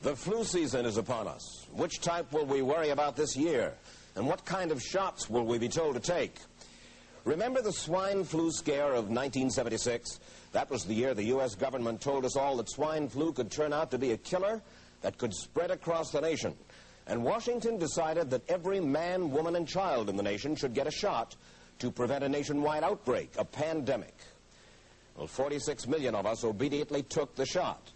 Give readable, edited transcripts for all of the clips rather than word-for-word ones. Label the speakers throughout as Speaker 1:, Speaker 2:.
Speaker 1: The flu season is upon us. Which type will we worry about this year? And what kind of shots will we be told to take? Remember the swine flu scare of 1976? That was the year the U.S. government told us all that swine flu could turn out to be a killer that could spread across the nation. And Washington decided that every man, woman, and child in the nation should get a shot to prevent a nationwide outbreak, a pandemic. Well, 46 million of us obediently took the shot.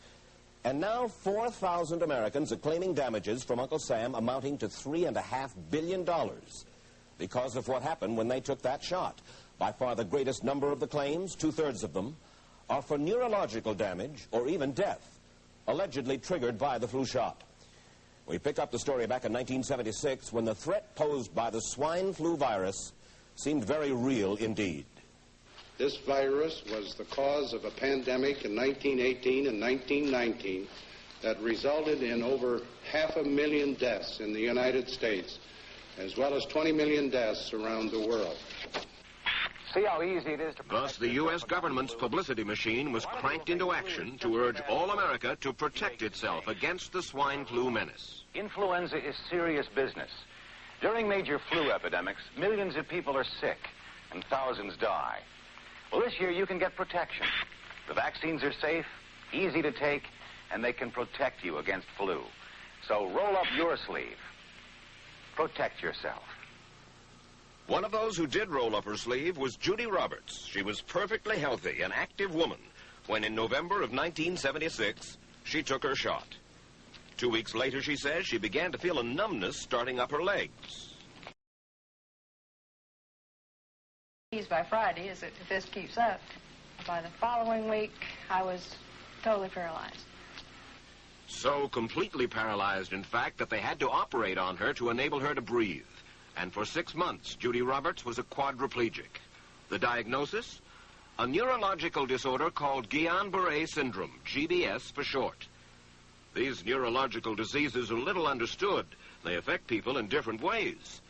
Speaker 1: And now 4,000 Americans are claiming damages from Uncle Sam amounting to $3.5 billion because of what happened when they took that shot. By far the greatest number of the claims, 2/3 of them, are for neurological damage or even death, allegedly triggered by the flu shot. We pick up the story back in 1976 when the threat posed by the swine flu virus seemed very real indeed.
Speaker 2: This virus was the cause of a pandemic in 1918 and 1919 that resulted in over 500,000 deaths in the United States, as well as 20 million deaths around the world.
Speaker 3: See how easy it is to...
Speaker 4: Thus, the U.S. government's publicity machine was cranked into action to urge all America to protect itself against the swine flu menace.
Speaker 3: Influenza is serious business. During major flu epidemics, millions of people are sick and thousands die. Well, this year you can get protection. The vaccines are safe, easy to take, and they can protect you against flu. So roll up your sleeve. Protect yourself.
Speaker 4: One of those who did roll up her sleeve was Judy Roberts. She was perfectly healthy, an active woman, when in November of 1976, she took her shot. 2 weeks later, she says, she began to feel a numbness starting up her legs.
Speaker 5: By Friday, if this keeps up, by the following week, I was totally paralyzed.
Speaker 4: So completely paralyzed, in fact, that they had to operate on her to enable her to breathe. And for 6 months, Judy Roberts was a quadriplegic. The diagnosis? A neurological disorder called Guillain-Barré syndrome, GBS for short. These neurological diseases are little understood. They affect people in different ways.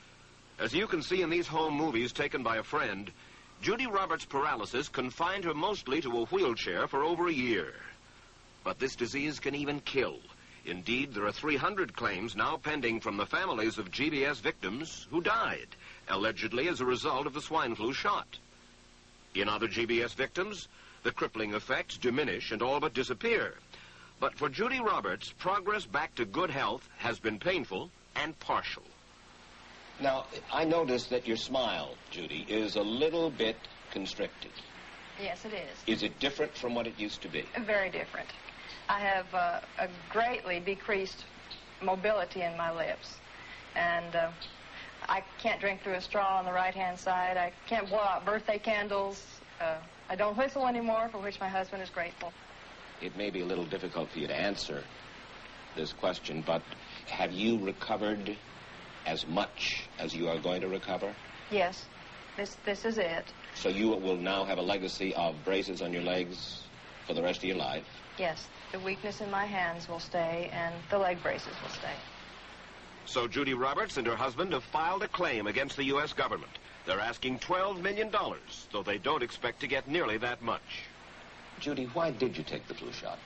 Speaker 4: As you can see in these home movies taken by a friend, Judy Roberts' paralysis confined her mostly to a wheelchair for over a year. But this disease can even kill. Indeed, there are 300 claims now pending from the families of GBS victims who died, allegedly as a result of the swine flu shot. In other GBS victims, the crippling effects diminish and all but disappear. But for Judy Roberts, progress back to good health has been painful and partial.
Speaker 1: Now, I noticed that your smile, Judy, is a little bit constricted.
Speaker 5: Yes, it is.
Speaker 1: Is it different from what it used to be?
Speaker 5: Very different. I have a greatly decreased mobility in my lips. And I can't drink through a straw on the right-hand side. I can't blow out birthday candles. I don't whistle anymore, for which my husband is grateful.
Speaker 1: It may be a little difficult for you to answer this question, but have you recovered as much as you are going to recover?
Speaker 5: Yes, this is it.
Speaker 1: So you will now have a legacy of braces on your legs for the rest of your life?
Speaker 5: Yes, the weakness in my hands will stay, and the leg braces will stay.
Speaker 4: So Judy Roberts and her husband have filed a claim against the U.S. government. They're asking $12 million, though they don't expect to get nearly that much.
Speaker 1: Judy, why did you take the flu shot?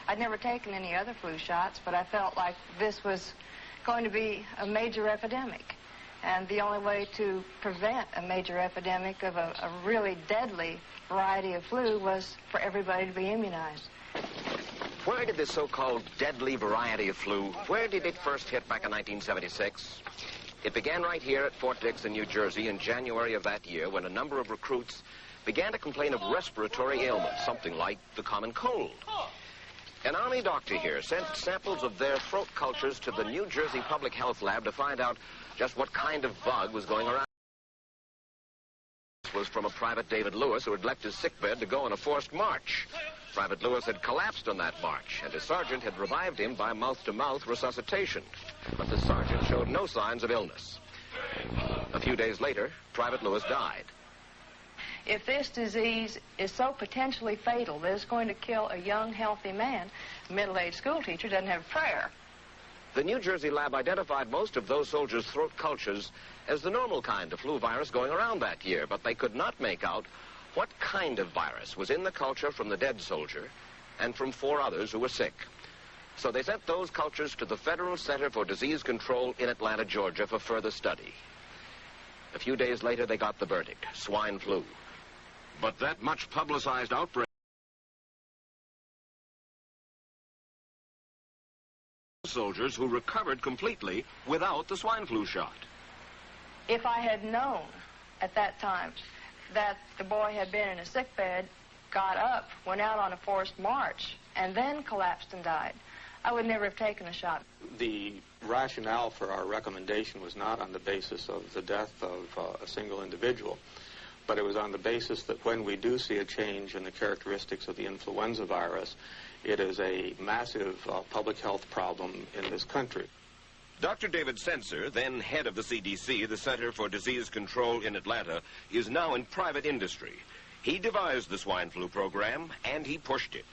Speaker 5: I'd never taken any other flu shots, but I felt like this was going to be a major epidemic. And the only way to prevent a major epidemic of a really deadly variety of flu was for everybody to be immunized.
Speaker 4: Where did this so-called deadly variety of flu, where did it first hit back in 1976? It began right here at Fort Dix in New Jersey in January of that year when a number of recruits began to complain of respiratory ailments, something like the common cold. An Army doctor here sent samples of their throat cultures to the New Jersey Public Health Lab to find out just what kind of bug was going around. This was from a Private David Lewis who had left his sickbed to go on a forced march. Private Lewis had collapsed on that march, and his sergeant had revived him by mouth-to-mouth resuscitation. But the sergeant showed no signs of illness. A few days later, Private Lewis died.
Speaker 5: If this disease is so potentially fatal that it's going to kill a young, healthy man, a middle-aged school teacher doesn't have a prayer.
Speaker 4: The New Jersey lab identified most of those soldiers' throat cultures as the normal kind of flu virus going around that year, but they could not make out what kind of virus was in the culture from the dead soldier and from 4 others who were sick. So they sent those cultures to the Federal Center for Disease Control in Atlanta, Georgia, for further study. A few days later, they got the verdict: swine flu. But that much publicized outbreak... soldiers who recovered completely without the swine flu shot.
Speaker 5: If I had known at that time that the boy had been in a sick bed, got up, went out on a forced march, and then collapsed and died, I would never have taken the shot.
Speaker 6: The rationale for our recommendation was not on the basis of the death of a single individual, but it was on the basis that when we do see a change in the characteristics of the influenza virus, it is a massive public health problem in this country.
Speaker 4: Dr. David Senser, then head of the CDC, the Center for Disease Control in Atlanta, is now in private industry. He devised the swine flu program, and he pushed it.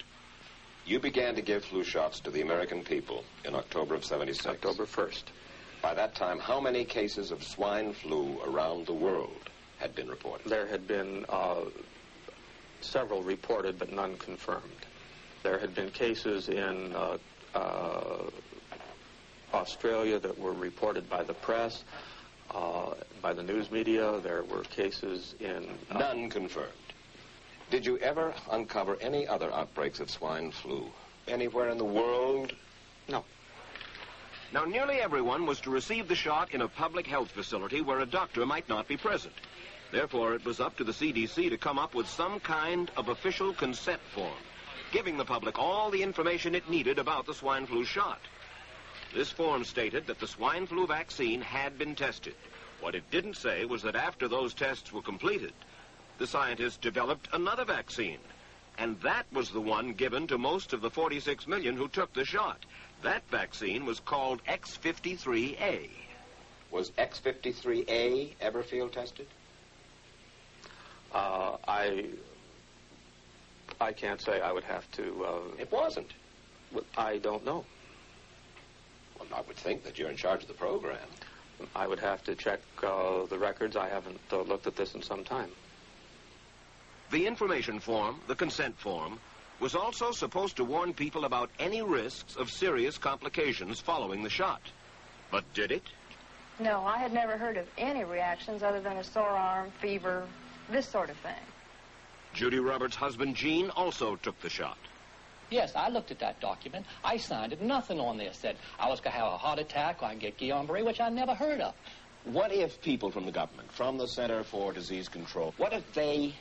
Speaker 1: You began to give flu shots to the American people in October of '76.
Speaker 6: October 1st.
Speaker 1: By that time, how many cases of swine flu around the world had been reported?
Speaker 6: There had been several reported, but none confirmed. There had been cases in Australia that were reported by the press, by the news media. There were cases in...
Speaker 1: None confirmed. Did you ever uncover any other outbreaks of swine flu anywhere in the world?
Speaker 6: No.
Speaker 4: Now, nearly everyone was to receive the shot in a public health facility where a doctor might not be present. Therefore, it was up to the CDC to come up with some kind of official consent form, giving the public all the information it needed about the swine flu shot. This form stated that the swine flu vaccine had been tested. What it didn't say was that after those tests were completed, the scientists developed another vaccine, and that was the one given to most of the 46 million who took the shot. That vaccine was called X53A.
Speaker 1: Was X53A ever field tested?
Speaker 6: I can't say. I would have to...
Speaker 1: It wasn't.
Speaker 6: I don't know.
Speaker 1: Well, I would think that you're in charge of the program.
Speaker 6: I would have to check the records. I haven't looked at this in some time.
Speaker 4: The information form, the consent form, was also supposed to warn people about any risks of serious complications following the shot. But did it?
Speaker 5: No, I had never heard of any reactions other than a sore arm, fever, this sort of thing.
Speaker 4: Judy Roberts' husband, Gene, also took the shot.
Speaker 7: Yes, I looked at that document. I signed it. Nothing on there said I was going to have a heart attack or I can get Guillain-Barré, which I never heard of.
Speaker 1: What if people from the government, from the Center for Disease Control, what if they